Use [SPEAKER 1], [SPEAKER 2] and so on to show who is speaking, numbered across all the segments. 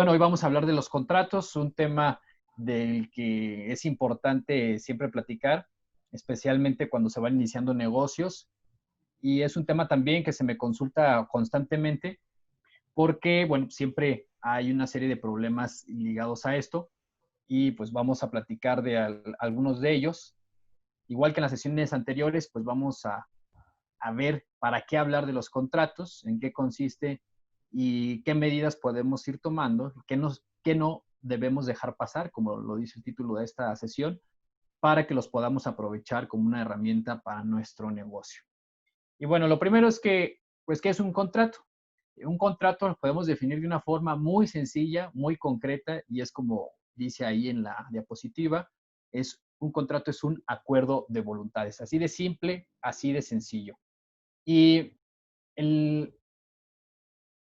[SPEAKER 1] bueno, hoy vamos a hablar de los contratos, un tema del que es importante siempre platicar, especialmente cuando se van iniciando negocios. Y es un tema también que se me consulta constantemente porque, bueno, siempre hay una serie de problemas ligados a esto y pues vamos a platicar de algunos de ellos. Igual que en las sesiones anteriores, pues vamos a ver para qué hablar de los contratos, en qué consiste y qué medidas podemos ir tomando, qué no debemos dejar pasar, como lo dice el título de esta sesión, para que los podamos aprovechar como una herramienta para nuestro negocio. Y bueno, lo primero es que, pues, ¿qué es un contrato? Un contrato lo podemos definir de una forma muy sencilla, muy concreta, y es como dice ahí en la diapositiva, un contrato es un acuerdo de voluntades, así de simple, así de sencillo. Y el,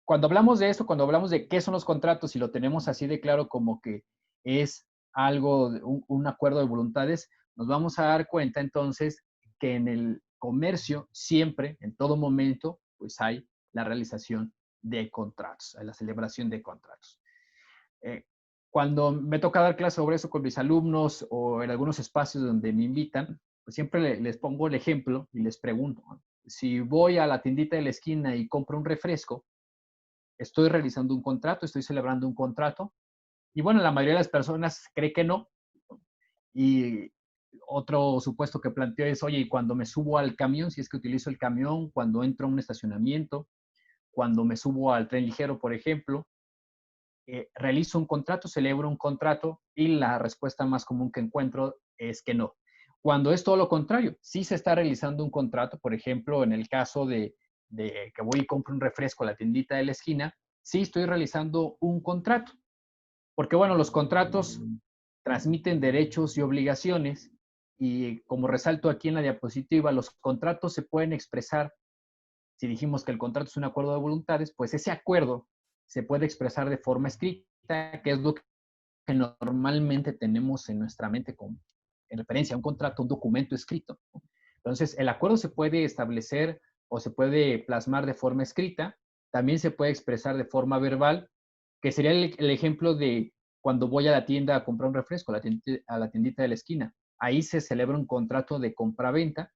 [SPEAKER 1] cuando hablamos de eso, cuando hablamos de qué son los contratos y lo tenemos así de claro como que es algo, un acuerdo de voluntades, nos vamos a dar cuenta entonces que en el comercio siempre, en todo momento, pues hay la realización de contratos, la celebración de contratos. Eh, Cuando me toca dar clases sobre eso con mis alumnos o en algunos espacios donde me invitan, pues siempre les pongo el ejemplo y les pregunto, ¿no? Si voy a la tiendita de la esquina y compro un refresco, estoy realizando un contrato, estoy celebrando un contrato. Y bueno, la mayoría de las personas cree que no. Y otro supuesto que planteo es, oye, y cuando me subo al camión, si es que utilizo el camión, cuando entro a un estacionamiento, cuando me subo al tren ligero, por ejemplo, realizo un contrato, celebro un contrato y la respuesta más común que encuentro es que no. Cuando es todo lo contrario, sí se está realizando un contrato, por ejemplo, en el caso de que voy y compro un refresco a la tiendita de la esquina, sí estoy realizando un contrato, porque bueno, los contratos transmiten derechos y obligaciones y como resalto aquí en la diapositiva, los contratos se pueden expresar, si dijimos que el contrato es un acuerdo de voluntades, pues ese acuerdo se puede expresar de forma escrita, que es lo que normalmente tenemos en nuestra mente en referencia a un contrato, un documento escrito. Entonces, el acuerdo se puede establecer o se puede plasmar de forma escrita, también se puede expresar de forma verbal, que sería el ejemplo de cuando voy a la tienda a comprar un refresco, a la tiendita de la esquina. Ahí se celebra un contrato de compra-venta,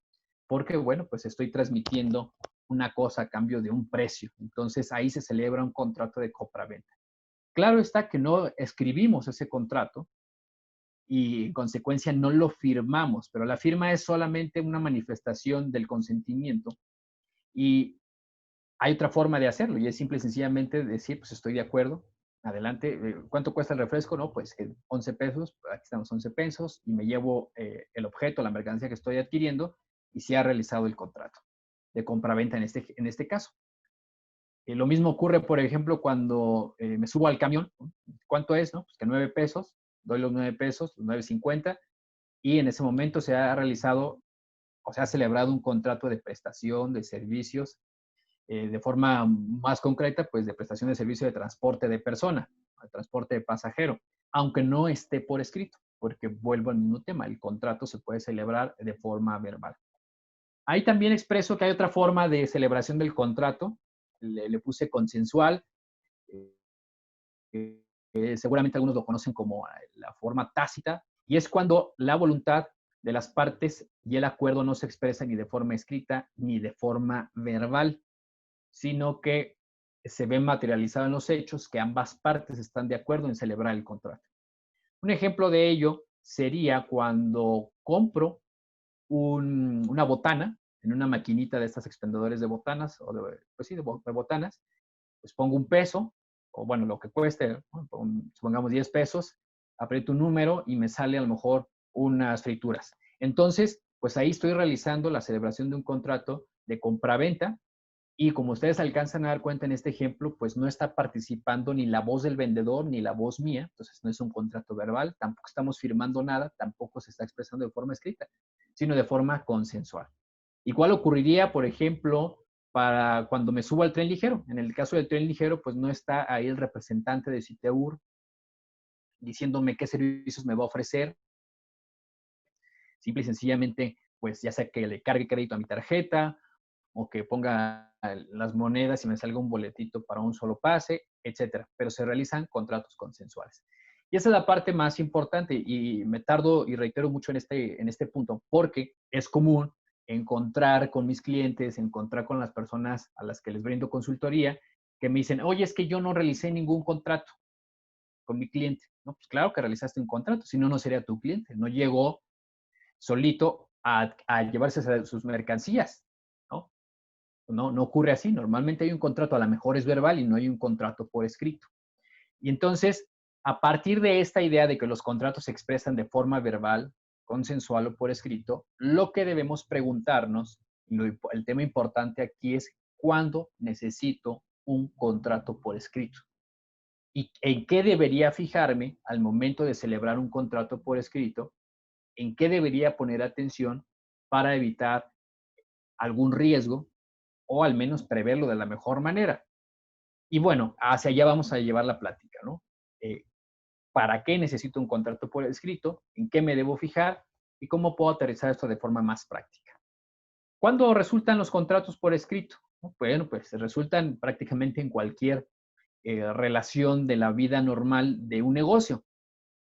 [SPEAKER 1] porque, bueno, pues estoy transmitiendo una cosa a cambio de un precio. Entonces, ahí se celebra un contrato de compra-venta. Claro está que no escribimos ese contrato y en consecuencia no lo firmamos, pero la firma es solamente una manifestación del consentimiento y hay otra forma de hacerlo y es simple y sencillamente decir, pues estoy de acuerdo, adelante, ¿cuánto cuesta el refresco? No, pues 11 pesos, aquí estamos 11 pesos y me llevo el objeto, la mercancía que estoy adquiriendo y se ha realizado el contrato de compra-venta en este caso. Lo mismo ocurre, por ejemplo, cuando me subo al camión, ¿no? ¿Cuánto es? No? Pues que 9 pesos, doy los 9 pesos, los 9.50, y en ese momento se ha realizado o se ha celebrado un contrato de prestación de servicios, de forma más concreta, pues de prestación de servicio de transporte de persona, de transporte de pasajero, aunque no esté por escrito, porque vuelvo al mismo tema, el contrato se puede celebrar de forma verbal. Ahí también expreso que hay otra forma de celebración del contrato, le puse consensual, seguramente algunos lo conocen como la forma tácita, y es cuando la voluntad de las partes y el acuerdo no se expresa ni de forma escrita ni de forma verbal, sino que se ve materializado en los hechos que ambas partes están de acuerdo en celebrar el contrato. Un ejemplo de ello sería cuando compro una botana en una maquinita de estas expendedores de botanas, o de, pues sí, de botanas, pues pongo un peso, o bueno, lo que cueste, ¿no? Supongamos 10 pesos, aprieto un número y me sale a lo mejor unas frituras. Entonces, pues ahí estoy realizando la celebración de un contrato de compraventa y como ustedes alcanzan a dar cuenta en este ejemplo, pues no está participando ni la voz del vendedor ni la voz mía, entonces no es un contrato verbal, tampoco estamos firmando nada, tampoco se está expresando de forma escrita, sino de forma consensual. Igual ocurriría, por ejemplo, para cuando me subo al tren ligero. En el caso del tren ligero, pues no está ahí el representante de Citeur diciéndome qué servicios me va a ofrecer. Simple y sencillamente, pues ya sea que le cargue crédito a mi tarjeta o que ponga las monedas y me salga un boletito para un solo pase, etcétera. Pero se realizan contratos consensuales. Y esa es la parte más importante y me tardo y reitero mucho en este punto porque es común encontrar con mis clientes, encontrar con las personas a las que les brindo consultoría, que me dicen, oye, es que yo no realicé ningún contrato con mi cliente. No, pues claro que realizaste un contrato, si no, no sería tu cliente. No llegó solito a llevarse sus mercancías, ¿no? No, no ocurre así. Normalmente hay un contrato, a lo mejor es verbal y no hay un contrato por escrito. Y entonces, a partir de esta idea de que los contratos se expresan de forma verbal, consensual o por escrito, lo que debemos preguntarnos, el tema importante aquí es cuándo necesito un contrato por escrito y en qué debería fijarme al momento de celebrar un contrato por escrito, en qué debería poner atención para evitar algún riesgo o al menos preverlo de la mejor manera. Y bueno, hacia allá vamos a llevar la plática, ¿no? Eh, ¿Para qué necesito un contrato por escrito? ¿En qué me debo fijar? ¿Y cómo puedo aterrizar esto de forma más práctica? ¿Cuándo resultan los contratos por escrito? Bueno, pues resultan prácticamente en cualquier relación de la vida normal de un negocio.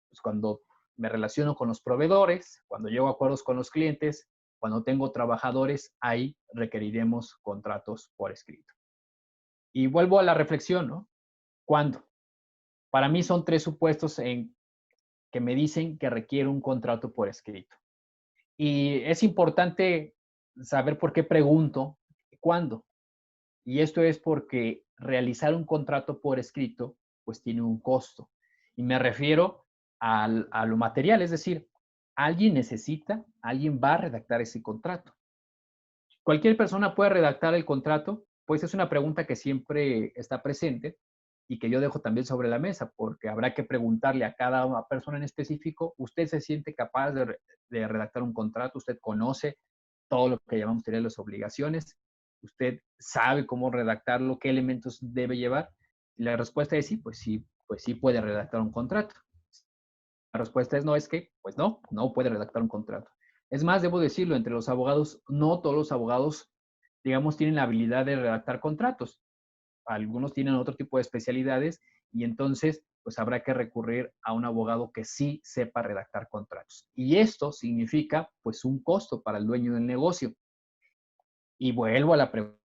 [SPEAKER 1] Pues cuando me relaciono con los proveedores, cuando llego a acuerdos con los clientes, cuando tengo trabajadores, ahí requeriremos contratos por escrito. Y vuelvo a la reflexión, ¿no? ¿Cuándo? Para mí son tres supuestos en que me dicen que requiere un contrato por escrito. Y es importante saber por qué pregunto cuándo. Y esto es porque realizar un contrato por escrito, pues tiene un costo. Y me refiero a lo material, es decir, alguien va a redactar ese contrato. ¿Cualquier persona puede redactar el contrato? Pues es una pregunta que siempre está presente y que yo dejo también sobre la mesa, porque habrá que preguntarle a cada persona en específico, ¿usted se siente capaz de redactar un contrato? ¿Usted conoce todo lo que llamamos tener las obligaciones? ¿Usted sabe cómo redactarlo? ¿Qué elementos debe llevar? Y la respuesta es sí, pues sí puede redactar un contrato. La respuesta es no, es que, pues no, no puede redactar un contrato. Es más, debo decirlo, entre los abogados, no todos los abogados, digamos, tienen la habilidad de redactar contratos. Algunos tienen otro tipo de especialidades y entonces, pues habrá que recurrir a un abogado que sí sepa redactar contratos. Y esto significa, pues, un costo para el dueño del negocio. Y vuelvo a la pregunta,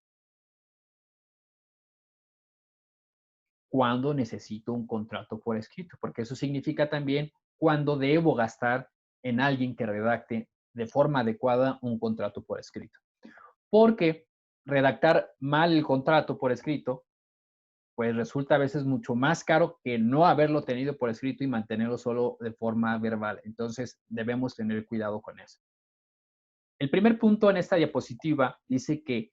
[SPEAKER 1] ¿cuándo necesito un contrato por escrito? Porque eso significa también cuándo debo gastar en alguien que redacte de forma adecuada un contrato por escrito. Porque redactar mal el contrato por escrito, pues resulta a veces mucho más caro que no haberlo tenido por escrito y mantenerlo solo de forma verbal. Entonces, debemos tener cuidado con eso. El primer punto en esta diapositiva dice que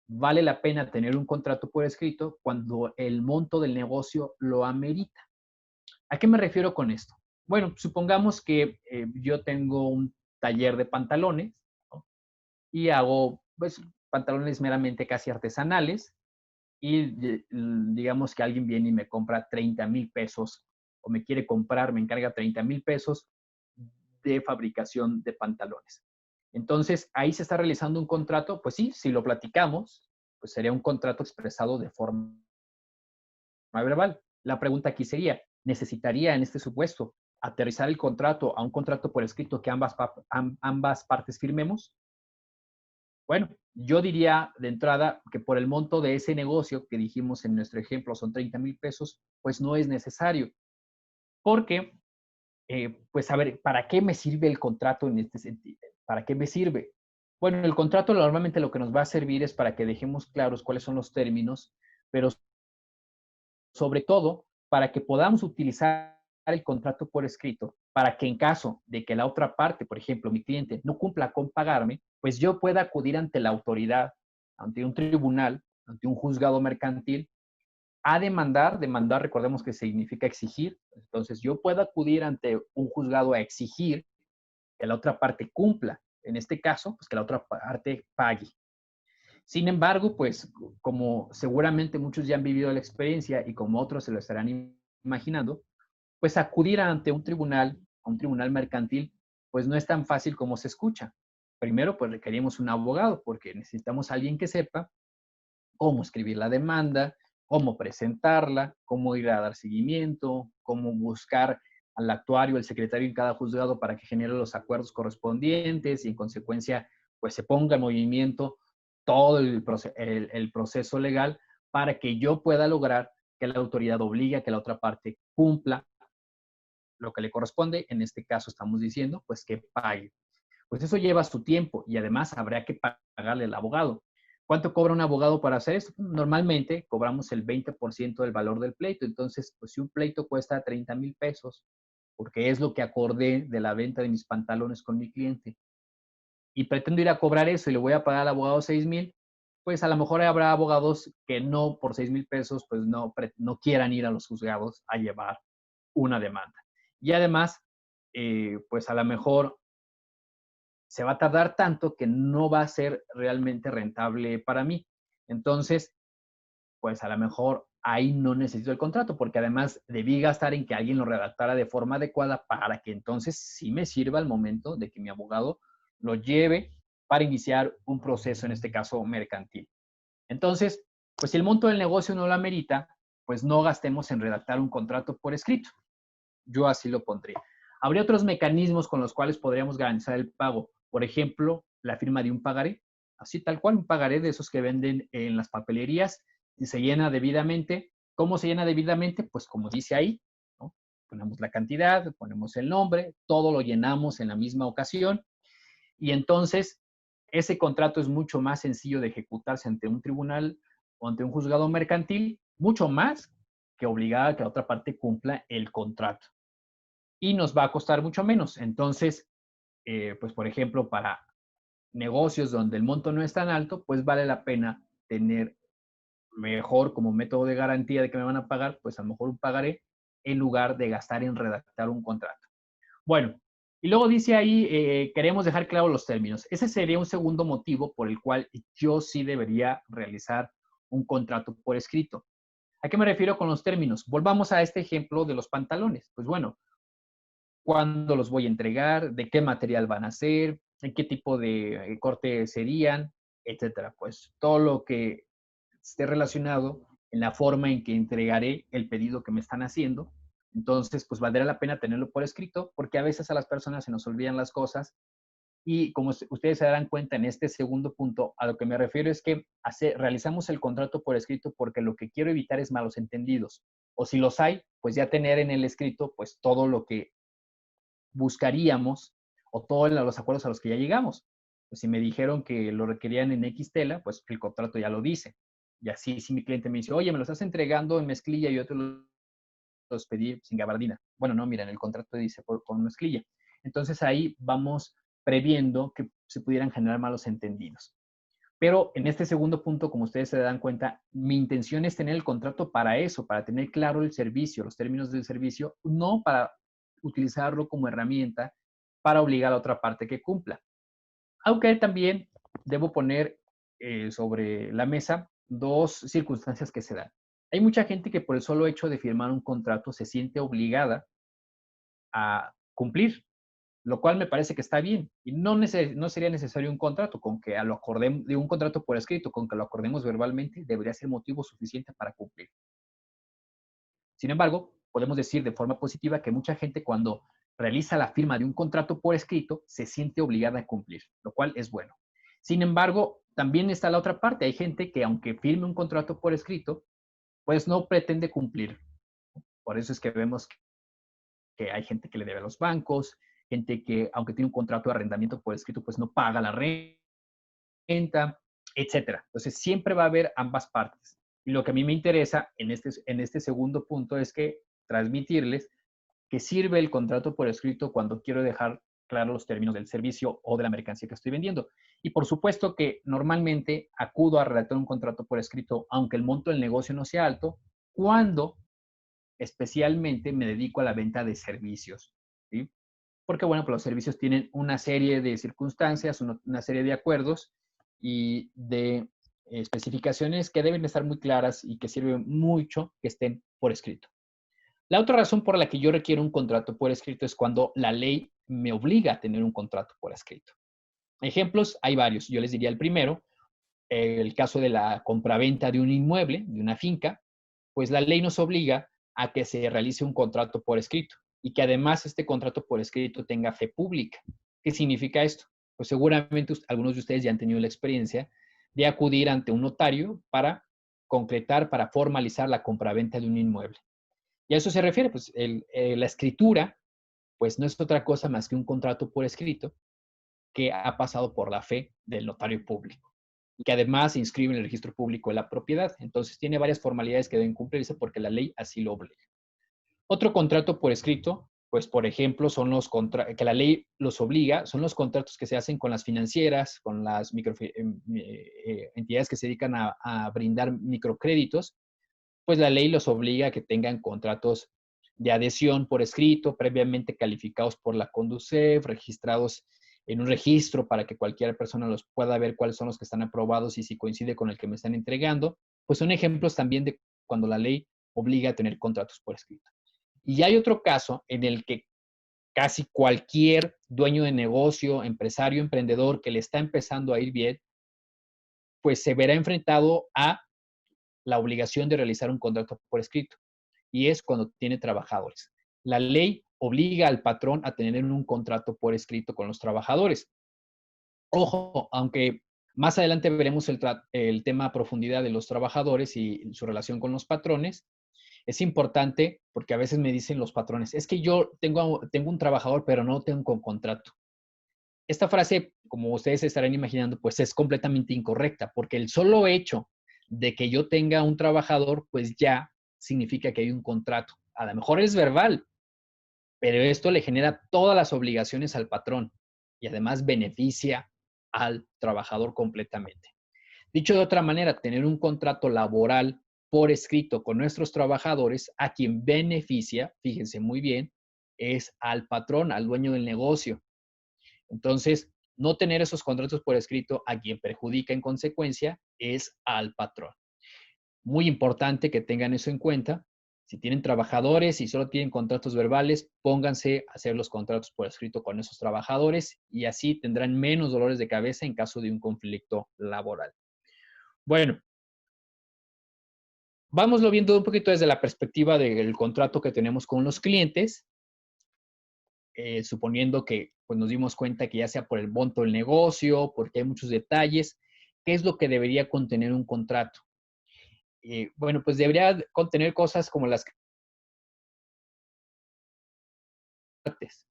[SPEAKER 1] vale la pena tener un contrato por escrito cuando el monto del negocio lo amerita. ¿A qué me refiero con esto? Bueno, supongamos que yo tengo un taller de pantalones, ¿no? Y hago pues, pantalones meramente casi artesanales y digamos que alguien viene y me compra 30,000 pesos o me quiere comprar, me encarga 30,000 pesos de fabricación de pantalones. Entonces, ahí se está realizando un contrato, pues sí, si lo platicamos, pues sería un contrato expresado de forma verbal. La pregunta aquí sería, ¿necesitaría en este supuesto aterrizar el contrato a un contrato por escrito que ambas partes firmemos? Bueno, yo diría de entrada que por el monto de ese negocio que dijimos en nuestro ejemplo son 30,000 pesos, pues no es necesario. Porque, pues a ver, ¿para qué me sirve el contrato en este sentido? ¿Para qué me sirve? Bueno, el contrato normalmente lo que nos va a servir es para que dejemos claros cuáles son los términos, pero sobre todo para que podamos utilizar el contrato por escrito, para que en caso de que la otra parte, por ejemplo, mi cliente, no cumpla con pagarme, pues yo pueda acudir ante la autoridad, ante un tribunal, ante un juzgado mercantil, a demandar, recordemos que significa exigir, entonces yo puedo acudir ante un juzgado a exigir que la otra parte cumpla, en este caso, pues que la otra parte pague. Sin embargo, pues como seguramente muchos ya han vivido la experiencia y como otros se lo estarán imaginando, pues acudir ante un tribunal, a un tribunal mercantil, pues no es tan fácil como se escucha. primero pues requerimos un abogado porque necesitamos a alguien que sepa cómo escribir la demanda, cómo presentarla, cómo ir a dar seguimiento, cómo buscar al actuario, al secretario en cada juzgado para que genere los acuerdos correspondientes y en consecuencia pues se ponga en movimiento todo el proceso legal para que yo pueda lograr que la autoridad obligue a que la otra parte cumpla lo que le corresponde. En este caso estamos diciendo pues que pague. Pues eso lleva su tiempo y además habrá que pagarle al abogado. ¿Cuánto cobra un abogado para hacer esto? Normalmente cobramos el 20% del valor del pleito. Entonces, pues si un pleito cuesta 30,000 pesos, porque es lo que acordé de la venta de mis pantalones con mi cliente, y pretendo ir a cobrar eso y le voy a pagar al abogado 6,000, pues a lo mejor habrá abogados que no por 6,000 pesos, pues no quieran ir a los juzgados a llevar una demanda. Y además, pues a lo mejor se va a tardar tanto que no va a ser realmente rentable para mí. Entonces, pues a lo mejor ahí no necesito el contrato, porque además debí gastar en que alguien lo redactara de forma adecuada para que entonces sí me sirva al momento de que mi abogado lo lleve para iniciar un proceso, en este caso mercantil. Entonces, pues si el monto del negocio no lo amerita, pues no gastemos en redactar un contrato por escrito. Yo así lo pondría. Habría otros mecanismos con los cuales podríamos garantizar el pago. Por ejemplo, la firma de un pagaré. Así tal cual, un pagaré de esos que venden en las papelerías y se llena debidamente. ¿Cómo se llena debidamente? Pues como dice ahí, ¿no? Ponemos la cantidad, ponemos el nombre, todo lo llenamos en la misma ocasión y entonces ese contrato es mucho más sencillo de ejecutarse ante un tribunal o ante un juzgado mercantil, mucho más que obligar a que la otra parte cumpla el contrato y nos va a costar mucho menos. Entonces, pues por ejemplo, para negocios donde el monto no es tan alto, pues vale la pena tener mejor como método de garantía de que me van a pagar, pues a lo mejor un pagaré en lugar de gastar en redactar un contrato. Bueno, y luego dice ahí, queremos dejar claro los términos. Ese sería un segundo motivo por el cual yo sí debería realizar un contrato por escrito. ¿A qué me refiero con los términos? Volvamos a este ejemplo de los pantalones. Pues bueno, cuándo los voy a entregar, de qué material van a ser, en qué tipo de corte serían, etcétera. Pues todo lo que esté relacionado en la forma en que entregaré el pedido que me están haciendo. Entonces, pues valdrá la pena tenerlo por escrito, porque a veces a las personas se nos olvidan las cosas y como ustedes se darán cuenta en este segundo punto, a lo que me refiero es que realizamos el contrato por escrito porque lo que quiero evitar es malos entendidos. O si los hay, pues ya tener en el escrito pues todo lo que buscaríamos o todos los acuerdos a los que ya llegamos. Pues si me dijeron que lo requerían en X tela, pues el contrato ya lo dice. Y así si mi cliente me dice, oye, me lo estás entregando en mezclilla y yo te los pedí sin gabardina. Bueno, no, mira, en el contrato dice con mezclilla. Entonces ahí vamos previendo que se pudieran generar malos entendidos. Pero en este segundo punto, como ustedes se dan cuenta, mi intención es tener el contrato para eso, para tener claro el servicio, los términos del servicio, no para utilizarlo como herramienta para obligar a la otra parte que cumpla. Aunque también debo poner sobre la mesa dos circunstancias que se dan. Hay mucha gente que por el solo hecho de firmar un contrato se siente obligada a cumplir, lo cual me parece que está bien. Y no sería necesario un contrato, con que lo acordemos, de un contrato por escrito, con que lo acordemos verbalmente, debería ser motivo suficiente para cumplir. Sin embargo, podemos decir de forma positiva que mucha gente cuando realiza la firma de un contrato por escrito se siente obligada a cumplir, lo cual es bueno. Sin embargo, también está la otra parte. Hay gente que aunque firme un contrato por escrito, pues no pretende cumplir. Por eso es que vemos que hay gente que le debe a los bancos, gente que aunque tiene un contrato de arrendamiento por escrito, pues no paga la renta, etcétera. Entonces siempre va a haber ambas partes. Y lo que a mí me interesa en este segundo punto es que transmitirles que sirve el contrato por escrito cuando quiero dejar claros los términos del servicio o de la mercancía que estoy vendiendo. Y por supuesto que normalmente acudo a redactar un contrato por escrito, aunque el monto del negocio no sea alto, cuando especialmente me dedico a la venta de servicios, ¿sí? Porque, bueno, pues los servicios tienen una serie de circunstancias, una serie de acuerdos y de especificaciones que deben estar muy claras y que sirven mucho que estén por escrito. La otra razón por la que yo requiero un contrato por escrito es cuando la ley me obliga a tener un contrato por escrito. Ejemplos, hay varios. Yo les diría el primero, el caso de la compraventa de un inmueble, de una finca, pues la ley nos obliga a que se realice un contrato por escrito y que además este contrato por escrito tenga fe pública. ¿Qué significa esto? Pues seguramente algunos de ustedes ya han tenido la experiencia de acudir ante un notario para concretar, para formalizar la compraventa de un inmueble. Y a eso se refiere, pues la escritura, pues no es otra cosa más que un contrato por escrito que ha pasado por la fe del notario público y que además se inscribe en el registro público de la propiedad. Entonces tiene varias formalidades que deben cumplirse porque la ley así lo obliga. Otro contrato por escrito, pues por ejemplo, son los que la ley los obliga, son los contratos que se hacen con las financieras, con las entidades que se dedican a brindar microcréditos, pues la ley los obliga a que tengan contratos de adhesión por escrito, previamente calificados por la Conducef, registrados en un registro para que cualquier persona los pueda ver cuáles son los que están aprobados y si coincide con el que me están entregando. Pues son ejemplos también de cuando la ley obliga a tener contratos por escrito. Y hay otro caso en el que casi cualquier dueño de negocio, empresario, emprendedor que le está empezando a ir bien, pues se verá enfrentado a la obligación de realizar un contrato por escrito. Y es cuando tiene trabajadores. La ley obliga al patrón a tener un contrato por escrito con los trabajadores. Ojo, aunque más adelante veremos el tema a profundidad de los trabajadores y su relación con los patrones, es importante porque a veces me dicen los patrones, es que yo tengo un trabajador, pero no tengo un contrato. Esta frase, como ustedes se estarán imaginando, pues es completamente incorrecta, porque el solo hecho de que yo tenga un trabajador, pues ya significa que hay un contrato. A lo mejor es verbal, pero esto le genera todas las obligaciones al patrón y además beneficia al trabajador completamente. Dicho de otra manera, tener un contrato laboral por escrito con nuestros trabajadores, a quien beneficia, fíjense muy bien, es al patrón, al dueño del negocio. Entonces, no tener esos contratos por escrito a quien perjudica en consecuencia es al patrón. Muy importante que tengan eso en cuenta. Si tienen trabajadores y solo tienen contratos verbales, pónganse a hacer los contratos por escrito con esos trabajadores y así tendrán menos dolores de cabeza en caso de un conflicto laboral. Bueno, vámoslo viendo un poquito desde la perspectiva del contrato que tenemos con los clientes, suponiendo que pues, nos dimos cuenta que ya sea por el monto del negocio, porque hay muchos detalles, ¿qué es lo que debería contener un contrato? Bueno, pues debería contener cosas como las partes.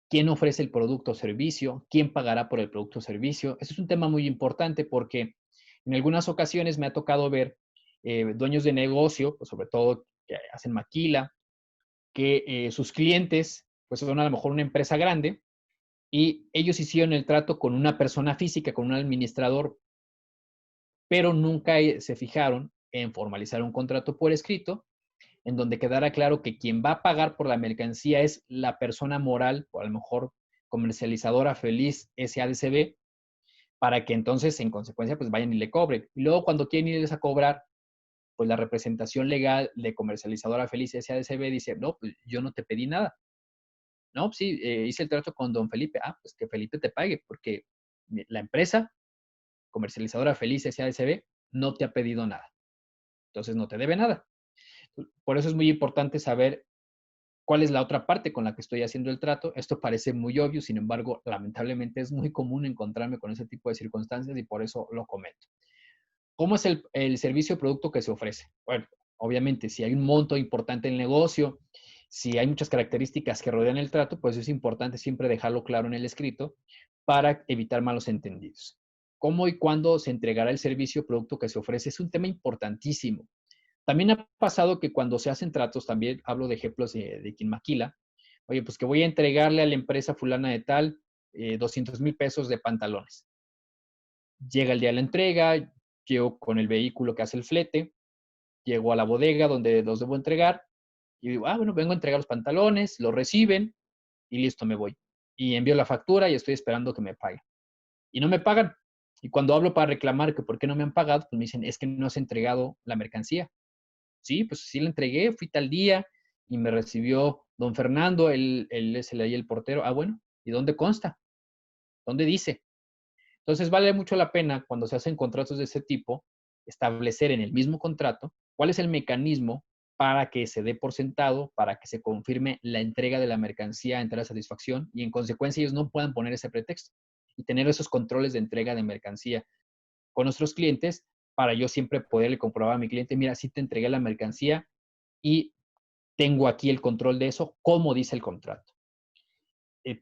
[SPEAKER 1] ¿Quién ofrece el producto o servicio? ¿Quién pagará por el producto o servicio? Eso es un tema muy importante porque en algunas ocasiones me ha tocado ver dueños de negocio, pues sobre todo que hacen maquila, que sus clientes pues son a lo mejor una empresa grande y ellos hicieron el trato con una persona física, con un administrador, pero nunca se fijaron en formalizar un contrato por escrito en donde quedara claro que quien va a pagar por la mercancía es la persona moral, o a lo mejor comercializadora feliz SADCB, para que entonces, en consecuencia, pues vayan y le cobren. Y luego, cuando quieren irles a cobrar, pues la representación legal de comercializadora feliz SADCB dice, no, pues yo no te pedí nada. No, pues sí, hice el trato con don Felipe. Ah, pues que Felipe te pague, porque la empresa comercializadora feliz SADCB no te ha pedido nada. Entonces no te debe nada. Por eso es muy importante saber cuál es la otra parte con la que estoy haciendo el trato. Esto parece muy obvio, sin embargo, lamentablemente es muy común encontrarme con ese tipo de circunstancias y por eso lo comento. ¿Cómo es el servicio o producto que se ofrece? Bueno, obviamente, si hay un monto importante en el negocio, si hay muchas características que rodean el trato, pues es importante siempre dejarlo claro en el escrito para evitar malos entendidos. ¿Cómo y cuándo se entregará el servicio o producto que se ofrece? Es un tema importantísimo. También ha pasado que cuando se hacen tratos, también hablo de ejemplos de quien maquila, oye, pues que voy a entregarle a la empresa fulana de tal 200,000 pesos de pantalones. Llega el día de la entrega, llego con el vehículo que hace el flete, llego a la bodega donde los debo entregar y digo, bueno, vengo a entregar los pantalones, los reciben y listo, me voy. Y envío la factura y estoy esperando que me paguen. Y no me pagan. Y cuando hablo para reclamar que por qué no me han pagado, pues me dicen, es que no has entregado la mercancía. Sí, pues sí la entregué, fui tal día y me recibió don Fernando, él es ahí el portero. Ah, bueno, ¿y dónde consta? ¿Dónde dice? Entonces vale mucho la pena cuando se hacen contratos de ese tipo, establecer en el mismo contrato cuál es el mecanismo para que se dé por sentado, para que se confirme la entrega de la mercancía, entrega de satisfacción y en consecuencia ellos no puedan poner ese pretexto y tener esos controles de entrega de mercancía con nuestros clientes para yo siempre poderle comprobar a mi cliente, mira, sí te entregué la mercancía y tengo aquí el control de eso, como dice el contrato.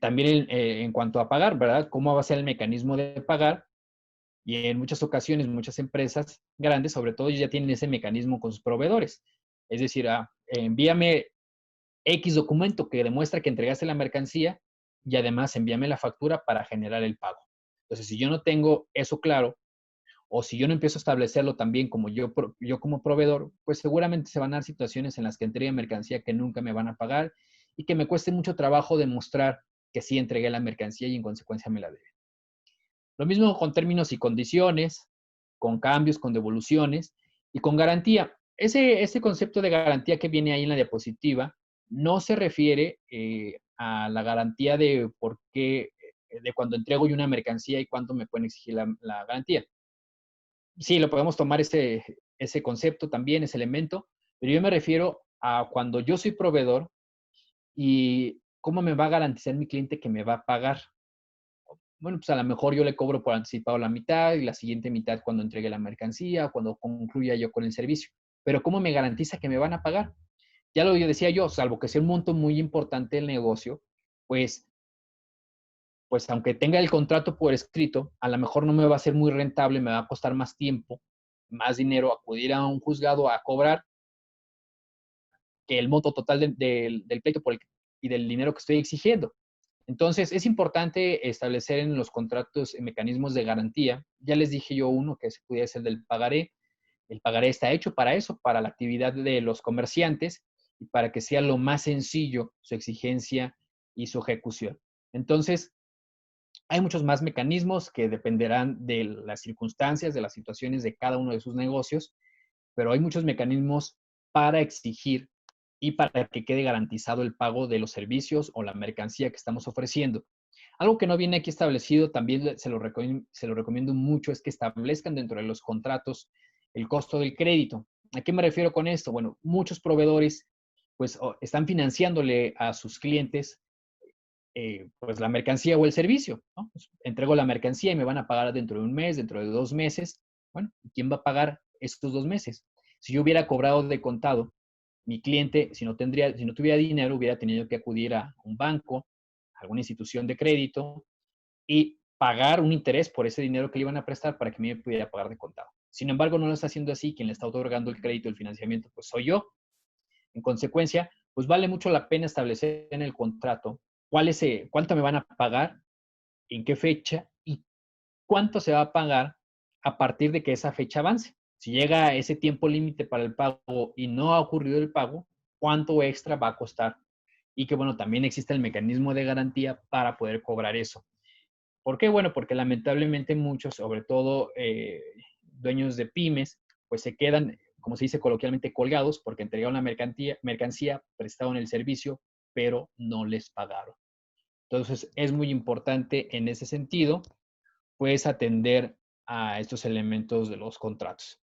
[SPEAKER 1] También en cuanto a pagar, ¿verdad? ¿Cómo va a ser el mecanismo de pagar? Y en muchas ocasiones, muchas empresas grandes, sobre todo, ya tienen ese mecanismo con sus proveedores. Es decir, envíame X documento que demuestra que entregaste la mercancía y además envíame la factura para generar el pago. Entonces, si yo no tengo eso claro, o si yo no empiezo a establecerlo también como yo como proveedor, pues seguramente se van a dar situaciones en las que entregue mercancía que nunca me van a pagar y que me cueste mucho trabajo demostrar que sí entregué la mercancía y en consecuencia me la deben. Lo mismo con términos y condiciones, con cambios, con devoluciones y con garantía. Ese concepto de garantía que viene ahí en la diapositiva no se refiere a la garantía de por qué, de cuando entrego yo una mercancía y cuánto me pueden exigir la garantía. Sí, lo podemos tomar ese concepto también, ese elemento, pero yo me refiero a cuando yo soy proveedor y cómo me va a garantizar mi cliente que me va a pagar. Bueno, pues a lo mejor yo le cobro por anticipado la mitad y la siguiente mitad cuando entregue la mercancía o cuando concluya yo con el servicio. Pero ¿cómo me garantiza que me van a pagar? Ya lo decía yo, salvo que sea un monto muy importante el negocio, pues, pues aunque tenga el contrato por escrito, a lo mejor no me va a ser muy rentable, me va a costar más tiempo, más dinero acudir a un juzgado a cobrar que el monto total del pleito y del dinero que estoy exigiendo. Entonces, es importante establecer en los contratos mecanismos de garantía. Ya les dije yo uno que se pudiera ser del pagaré. El pagaré está hecho para eso, para la actividad de los comerciantes y para que sea lo más sencillo su exigencia y su ejecución. Entonces, hay muchos más mecanismos que dependerán de las circunstancias, de las situaciones de cada uno de sus negocios, pero hay muchos mecanismos para exigir y para que quede garantizado el pago de los servicios o la mercancía que estamos ofreciendo. Algo que no viene aquí establecido, también se lo recomiendo mucho, es que establezcan dentro de los contratos el costo del crédito. ¿A qué me refiero con esto? Bueno, muchos proveedores pues están financiándole a sus clientes pues la mercancía o el servicio, ¿no? Pues, entrego la mercancía y me van a pagar dentro de un mes, dentro de 2 meses. Bueno, ¿quién va a pagar estos 2 meses? Si yo hubiera cobrado de contado, mi cliente, si no tuviera dinero, hubiera tenido que acudir a un banco, a alguna institución de crédito y pagar un interés por ese dinero que le iban a prestar para que me pudiera pagar de contado. Sin embargo, no lo está haciendo así. Quien le está otorgando el crédito, el financiamiento, pues soy yo. En consecuencia, pues vale mucho la pena establecer en el contrato cuánto me van a pagar, en qué fecha y cuánto se va a pagar a partir de que esa fecha avance. Si llega ese tiempo límite para el pago y no ha ocurrido el pago, cuánto extra va a costar. Y que bueno, también existe el mecanismo de garantía para poder cobrar eso. ¿Por qué? Bueno, porque lamentablemente muchos, sobre todo dueños de pymes, pues se quedan, como se dice coloquialmente, colgados porque entregaron la mercancía, prestaron el servicio, pero no les pagaron. Entonces, es muy importante en ese sentido, pues atender a estos elementos de los contratos.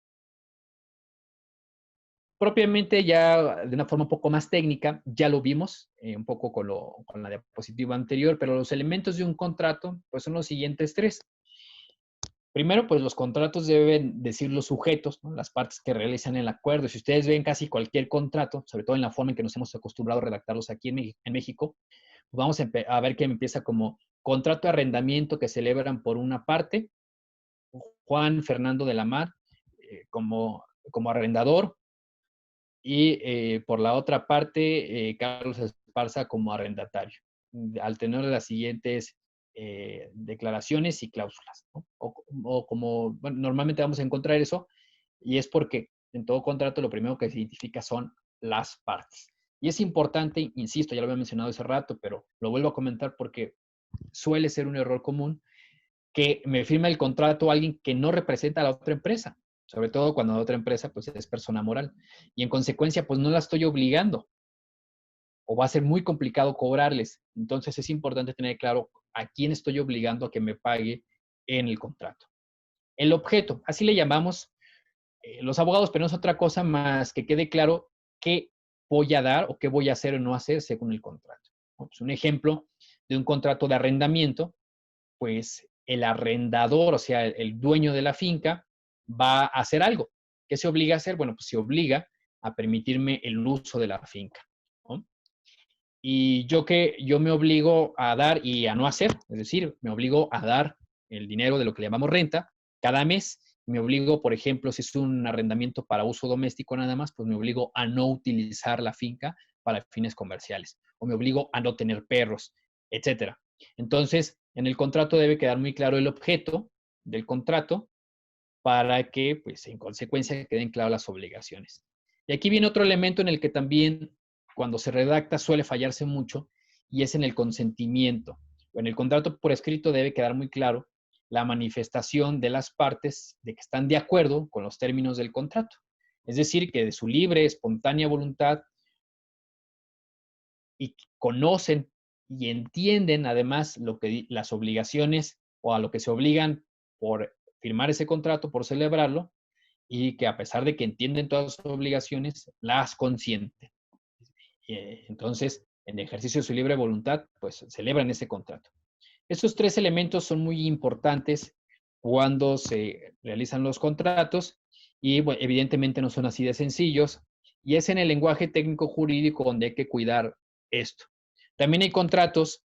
[SPEAKER 1] Propiamente ya de una forma un poco más técnica, ya lo vimos un poco con la diapositiva anterior, pero los elementos de un contrato pues son los siguientes tres. Primero, pues los contratos deben decir los sujetos, ¿no? Las partes que realizan el acuerdo. Si ustedes ven casi cualquier contrato, sobre todo en la forma en que nos hemos acostumbrado a redactarlos aquí en México, pues vamos a ver que empieza como contrato de arrendamiento que celebran por una parte, Juan Fernando de la Mar como arrendador y por la otra parte, Carlos Esparza como arrendatario, al tener las siguientes declaraciones y cláusulas, ¿no? O como, bueno, normalmente vamos a encontrar eso, y es porque en todo contrato lo primero que se identifica son las partes. Y es importante, insisto, ya lo había mencionado hace rato, pero lo vuelvo a comentar porque suele ser un error común que me firme el contrato alguien que no representa a la otra empresa, sobre todo cuando la otra empresa pues es persona moral. Y en consecuencia pues no la estoy obligando o va a ser muy complicado cobrarles. Entonces es importante tener claro a quién estoy obligando a que me pague en el contrato. El objeto, así le llamamos los abogados, pero no es otra cosa más que quede claro qué voy a dar o qué voy a hacer o no hacer según el contrato. Pues un ejemplo de un contrato de arrendamiento, pues el arrendador, o sea, el dueño de la finca, va a hacer algo. ¿Qué se obliga a hacer? Bueno, pues se obliga a permitirme el uso de la finca, ¿no? Y yo me obligo a dar y a no hacer, es decir, me obligo a dar el dinero de lo que le llamamos renta cada mes. Me obligo, por ejemplo, si es un arrendamiento para uso doméstico nada más, pues me obligo a no utilizar la finca para fines comerciales, o me obligo a no tener perros, etcétera. Entonces, en el contrato debe quedar muy claro el objeto del contrato para que, pues, en consecuencia, queden claras las obligaciones. Y aquí viene otro elemento en el que también, cuando se redacta, suele fallarse mucho, y es en el consentimiento. En el contrato por escrito debe quedar muy claro la manifestación de las partes de que están de acuerdo con los términos del contrato. Es decir, que de su libre, espontánea voluntad y conocen y entienden además lo que las obligaciones o a lo que se obligan por firmar ese contrato, por celebrarlo, y que a pesar de que entienden todas sus obligaciones, las consienten. Entonces, en ejercicio de su libre voluntad, pues celebran ese contrato. Estos tres elementos son muy importantes cuando se realizan los contratos y bueno, evidentemente no son así de sencillos, y es en el lenguaje técnico jurídico donde hay que cuidar esto. También hay contratos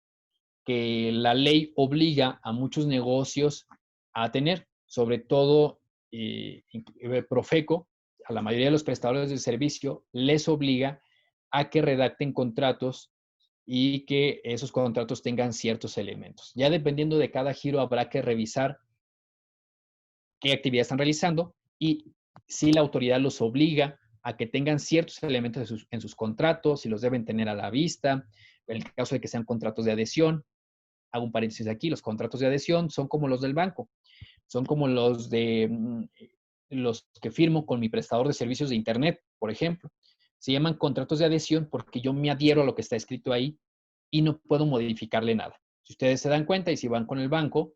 [SPEAKER 1] que la ley obliga a muchos negocios a tener, sobre todo Profeco, a la mayoría de los prestadores de servicio, les obliga a que redacten contratos y que esos contratos tengan ciertos elementos. Ya dependiendo de cada giro habrá que revisar qué actividad están realizando y si la autoridad los obliga a que tengan ciertos elementos en sus contratos, si los deben tener a la vista, en el caso de que sean contratos de adhesión. Hago un paréntesis aquí, los contratos de adhesión son como los del banco, son como los de los que firmo con mi prestador de servicios de Internet, por ejemplo. Se llaman contratos de adhesión porque yo me adhiero a lo que está escrito ahí y no puedo modificarle nada. Si ustedes se dan cuenta y si van con el banco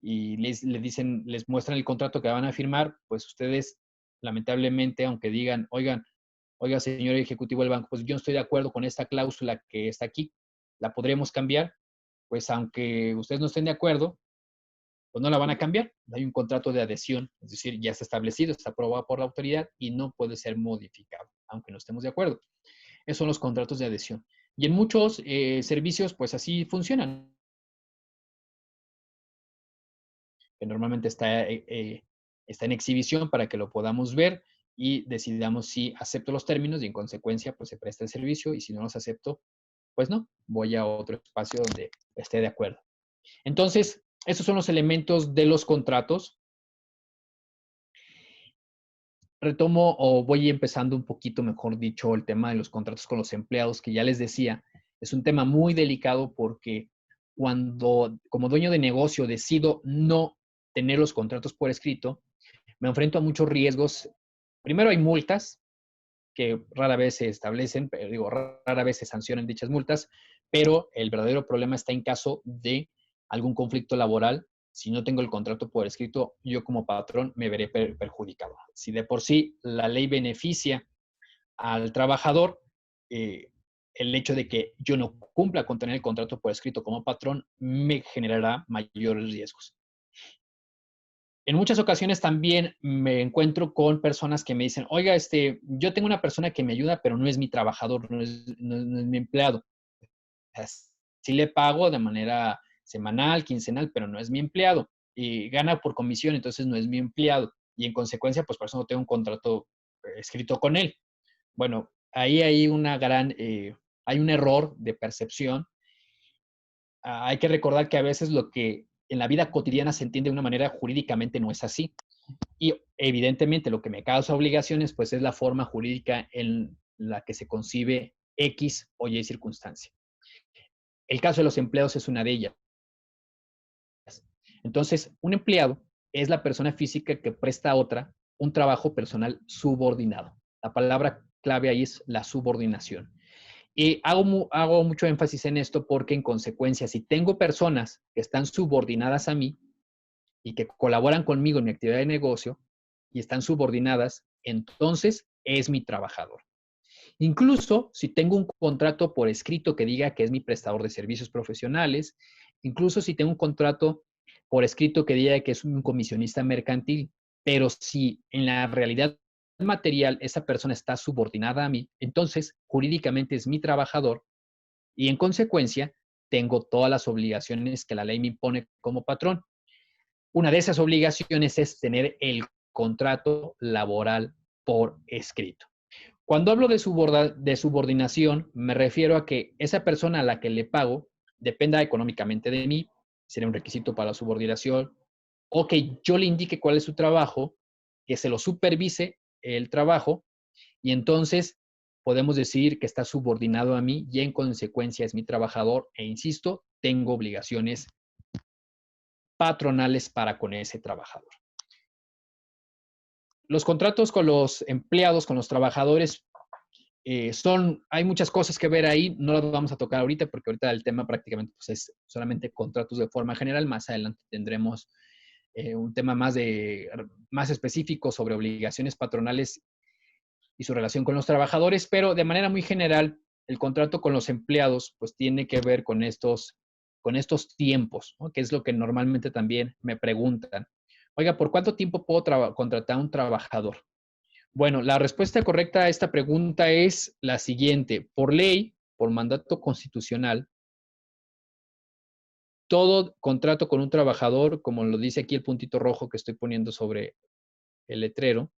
[SPEAKER 1] y les dicen, les muestran el contrato que van a firmar, pues ustedes, lamentablemente, aunque digan, oiga, señor ejecutivo del banco, pues yo no estoy de acuerdo con esta cláusula que está aquí, ¿la podremos cambiar? Pues aunque ustedes no estén de acuerdo, pues no la van a cambiar. Hay un contrato de adhesión, es decir, ya está establecido, está aprobado por la autoridad y no puede ser modificado, aunque no estemos de acuerdo. Esos son los contratos de adhesión. Y en muchos servicios, pues así funcionan. Que normalmente está en exhibición para que lo podamos ver y decidamos si acepto los términos y en consecuencia, pues se presta el servicio y si no los acepto, pues no, voy a otro espacio donde esté de acuerdo. Entonces, esos son los elementos de los contratos. Retomo o voy empezando un poquito, mejor dicho, el tema de los contratos con los empleados, que ya les decía, es un tema muy delicado porque cuando como dueño de negocio decido no tener los contratos por escrito, me enfrento a muchos riesgos. Primero hay multas que rara vez se establecen, pero digo, rara vez se sancionan dichas multas, pero el verdadero problema está en caso de algún conflicto laboral. Si no tengo el contrato por escrito, yo como patrón me veré perjudicado. Si de por sí la ley beneficia al trabajador, el hecho de que yo no cumpla con tener el contrato por escrito como patrón me generará mayores riesgos. En muchas ocasiones también me encuentro con personas que me dicen, oiga, yo tengo una persona que me ayuda, pero no es mi trabajador, no es mi empleado. Sí le pago de manera semanal, quincenal, pero no es mi empleado. Y gana por comisión, entonces no es mi empleado. Y en consecuencia, pues por eso no tengo un contrato escrito con él. Bueno, ahí hay hay un error de percepción. Hay que recordar que a veces lo que en la vida cotidiana se entiende de una manera jurídicamente no es así. Y evidentemente lo que me causa obligaciones, pues es la forma jurídica en la que se concibe X o Y circunstancia. El caso de los empleados es una de ellas. Entonces, un empleado es la persona física que presta a otra un trabajo personal subordinado. La palabra clave ahí es la subordinación. Y hago mucho énfasis en esto porque en consecuencia, si tengo personas que están subordinadas a mí, y que colaboran conmigo en mi actividad de negocio y están subordinadas, entonces es mi trabajador. Incluso si tengo un contrato por escrito que diga que es mi prestador de servicios profesionales, incluso si tengo un contrato por escrito que diga que es un comisionista mercantil, pero si en la realidad material esa persona está subordinada a mí, entonces jurídicamente es mi trabajador y en consecuencia tengo todas las obligaciones que la ley me impone como patrón. Una de esas obligaciones es tener el contrato laboral por escrito. Cuando hablo de subordinación, me refiero a que esa persona a la que le pago dependa económicamente de mí, sería un requisito para la subordinación, o que yo le indique cuál es su trabajo, que se lo supervise el trabajo, y entonces podemos decir que está subordinado a mí y en consecuencia es mi trabajador, e insisto, tengo obligaciones patronales para con ese trabajador. Los contratos con los empleados, con los trabajadores, hay muchas cosas que ver ahí, no las vamos a tocar ahorita porque ahorita el tema prácticamente pues, es solamente contratos de forma general. Más adelante tendremos un tema más específico sobre obligaciones patronales y su relación con los trabajadores, pero de manera muy general, el contrato con los empleados pues tiene que ver con estos tiempos, ¿no? Que es lo que normalmente también me preguntan. Oiga, ¿por cuánto tiempo puedo contratar a un trabajador? Bueno, la respuesta correcta a esta pregunta es la siguiente. Por ley, por mandato constitucional, todo contrato con un trabajador, como lo dice aquí el puntito rojo que estoy poniendo sobre el letrero,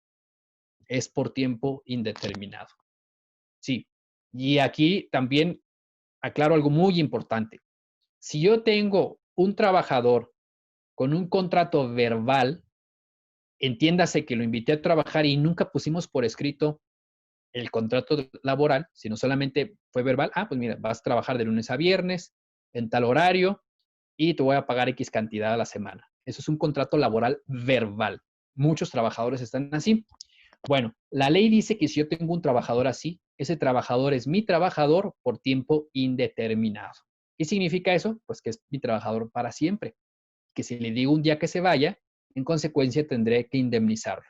[SPEAKER 1] es por tiempo indeterminado. Sí. Y aquí también aclaro algo muy importante. Si yo tengo un trabajador con un contrato verbal, entiéndase que lo invité a trabajar y nunca pusimos por escrito el contrato laboral, sino solamente fue verbal. Ah, pues mira, vas a trabajar de lunes a viernes, en tal horario, y te voy a pagar X cantidad a la semana. Eso es un contrato laboral verbal. Muchos trabajadores están así. Bueno, la ley dice que si yo tengo un trabajador así, ese trabajador es mi trabajador por tiempo indeterminado. ¿Qué significa eso? Pues que es mi trabajador para siempre. Que si le digo un día que se vaya, en consecuencia tendré que indemnizarlo.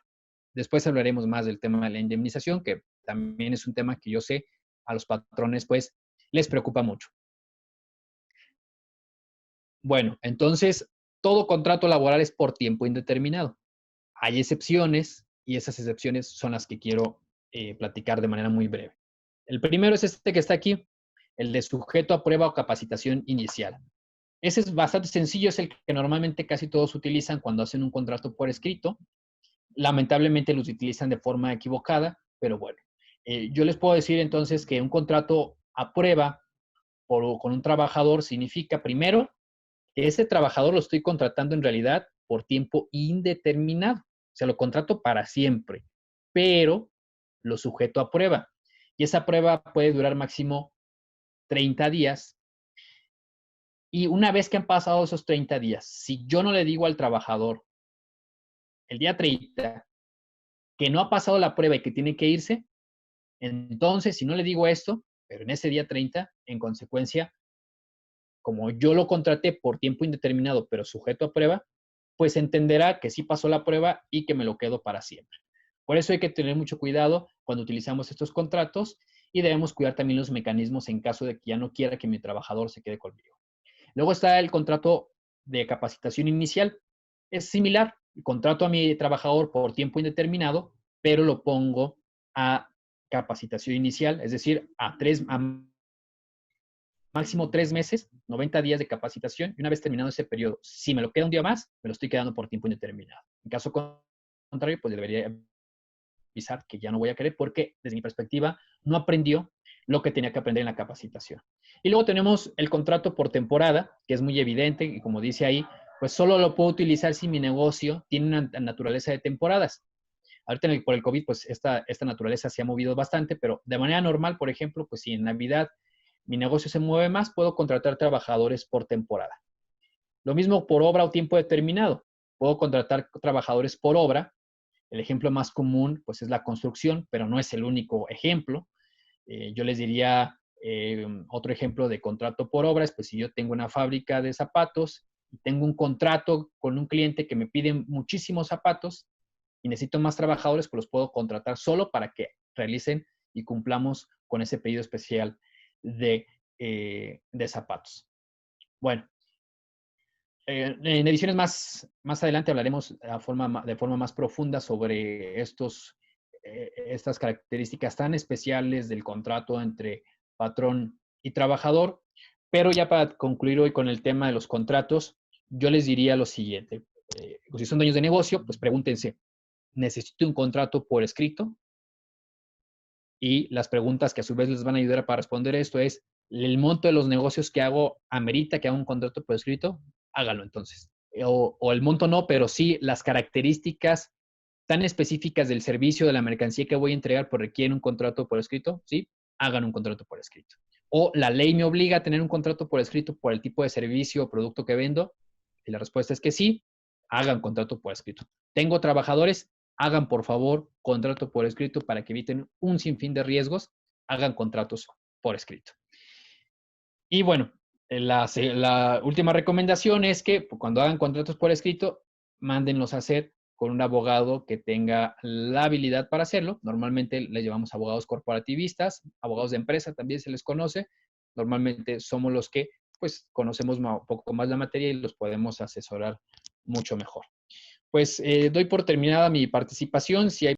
[SPEAKER 1] Después hablaremos más del tema de la indemnización, que también es un tema que yo sé a los patrones pues les preocupa mucho. Bueno, entonces todo contrato laboral es por tiempo indeterminado. Hay excepciones y esas excepciones son las que quiero platicar de manera muy breve. El primero es este que está aquí, el de sujeto a prueba o capacitación inicial. Ese es bastante sencillo, es el que normalmente casi todos utilizan cuando hacen un contrato por escrito. Lamentablemente los utilizan de forma equivocada, pero bueno. Yo les puedo decir entonces que un contrato a prueba con un trabajador significa, primero, que ese trabajador lo estoy contratando en realidad por tiempo indeterminado. O sea, lo contrato para siempre, pero lo sujeto a prueba. Y esa prueba puede durar máximo 30 días. Y una vez que han pasado esos 30 días, si yo no le digo al trabajador el día 30 que no ha pasado la prueba y que tiene que irse, entonces, si no le digo esto, pero en ese día 30, en consecuencia, como yo lo contraté por tiempo indeterminado, pero sujeto a prueba, pues entenderá que sí pasó la prueba y que me lo quedo para siempre. Por eso hay que tener mucho cuidado cuando utilizamos estos contratos y debemos cuidar también los mecanismos en caso de que ya no quiera que mi trabajador se quede conmigo. Luego está el contrato de capacitación inicial. Es similar, contrato a mi trabajador por tiempo indeterminado, pero lo pongo a capacitación inicial, es decir, a máximo 3 meses, 90 días de capacitación, y una vez terminado ese periodo, si me lo queda un día más, me lo estoy quedando por tiempo indeterminado. En caso contrario, pues debería avisar que ya no voy a querer porque, desde mi perspectiva, no aprendió lo que tenía que aprender en la capacitación. Y luego tenemos el contrato por temporada, que es muy evidente, y como dice ahí, pues solo lo puedo utilizar si mi negocio tiene una naturaleza de temporadas. Ahorita por el COVID, pues esta naturaleza se ha movido bastante, pero de manera normal, por ejemplo, pues si en Navidad mi negocio se mueve más, puedo contratar trabajadores por temporada. Lo mismo por obra o tiempo determinado. Puedo contratar trabajadores por obra. El ejemplo más común, pues, es la construcción, pero no es el único ejemplo. Yo les diría otro ejemplo de contrato por obra es, pues, si yo tengo una fábrica de zapatos tengo un contrato con un cliente que me pide muchísimos zapatos y necesito más trabajadores, pues los puedo contratar solo para que realicen y cumplamos con ese pedido especial de zapatos. Bueno, en ediciones más adelante hablaremos de forma más profunda sobre estas características tan especiales del contrato entre patrón y trabajador. Pero ya para concluir hoy con el tema de los contratos, yo les diría lo siguiente. Si son dueños de negocio, pues pregúntense, ¿necesito un contrato por escrito? Y las preguntas que a su vez les van a ayudar para responder esto es, ¿el monto de los negocios que hago amerita que haga un contrato por escrito? Hágalo entonces. O el monto no, pero sí las características tan específicas del servicio, de la mercancía que voy a entregar, pues requieren un contrato por escrito, ¿sí? Hagan un contrato por escrito. O la ley me obliga a tener un contrato por escrito por el tipo de servicio o producto que vendo. Y la respuesta es que sí, hagan contrato por escrito. ¿Tengo trabajadores? Hagan, por favor, contrato por escrito para que eviten un sinfín de riesgos. Hagan contratos por escrito. Y bueno, la última recomendación es que cuando hagan contratos por escrito, mándenlos a hacer con un abogado que tenga la habilidad para hacerlo. Normalmente les llevamos abogados corporativistas, abogados de empresa también se les conoce. Normalmente somos los que pues conocemos un poco más la materia y los podemos asesorar mucho mejor. Pues doy por terminada mi participación. Si hay